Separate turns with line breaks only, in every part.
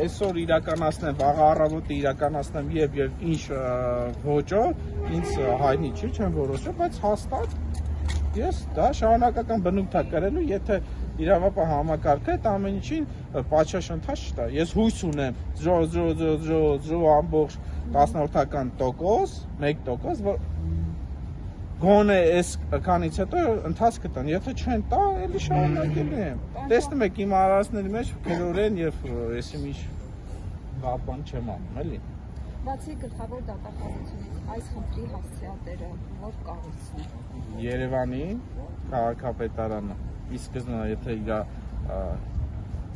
այսօր իրականացնեմ, վաղ առավոտը իրականացնեմ եւ ինչ ոճով, ինձ հայտնի չի, չեմ որոշել, բայց հաստատ ես դա շարունակական բնույթ է կրելու, եթե իրավապահ համակարգը այդ ամեն ինչին պատշաճ չտա։ Ես հույս ունեմ 0.000 ամբողջ 10-ական տոկոս, 1%, որ գոնե այս քանից հետո ընթացք կտան, եթե չեն տա, էլի շարունակելու եմ։ Տեսնում եք իմ արարածների մեջ քրորեն եւ եսի ինչ բան չեմ անում, էլի։
Բացի գլխավոր դատախազությունից այս խնդրի հասցեատերը որ կառույցն է։
Երևանի քաղաքապետարանը։ Ի սկզբնե եթե իր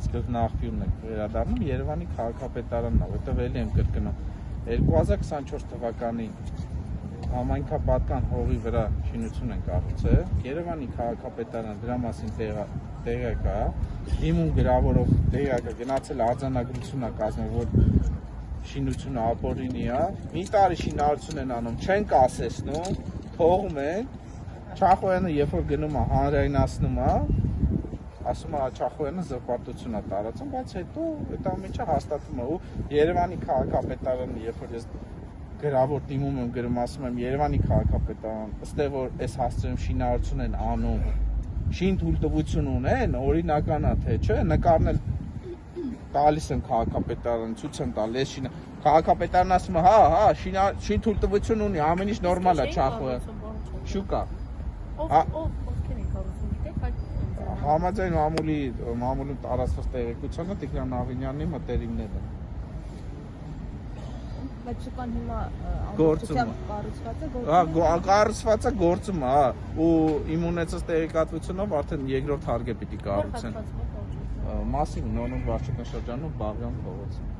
սկզբնաղբյուրն եք վերադառնում Երևանի քաղաքապետարանն է, որտեղ էլի եմ կրկնում 2024 թվականի համայնքապատկան հողի վրա շինություն են կառուցել, Երևանի քաղաքապետարանը դրա մասին տեղյակ է, դիմում գրավորով տեղյակ է, գնացել արձանագրություն է կազմել, որ շինությունը ապօրինի է, մի տարի շինարարություն են անում, չեն կասեցնում, թողում են, Չախոյանը երբ որ գնում է հանրայնացնում է, ասում է Չախոյանը զրպարտություն է տարածում, բայց հետո այդ ամենը հաստատվում է ու Երևանի քաղաքապետարանը երբ որ ես գրավոր դիմում եմ գրում ասում եմ Երևանի քաղաքապետարան, ըստ է որ այս հասցեում շինարարություն են անում, շին թույլտվություն ունեն, օրինական է թե չէ, նկարն էլ տալիս եմ քաղաքապետարան, ցույց եմ տալիս այս շինը, քաղաքապետարան ասում է, հա, շին թույլտվություն ունի, ամեն ինչ նորմալ է Չախոյը, շուկա
Ովքեր են կառուցում, գիտեք,
Համաձայն մամուլում տարածված տեղեկությանը Տիգրան Աղինյանի մտերիմները։
Բայց շուկան հիմա
Գործում կառուցված է գործում, հա, ու իմ ունեցած տեղեկատվությունով արդեն երկրորդ հարգը պիտի կառուցեն։ Մասիվ նորմալ վարչական շրջանում Բաղյան փողոցում։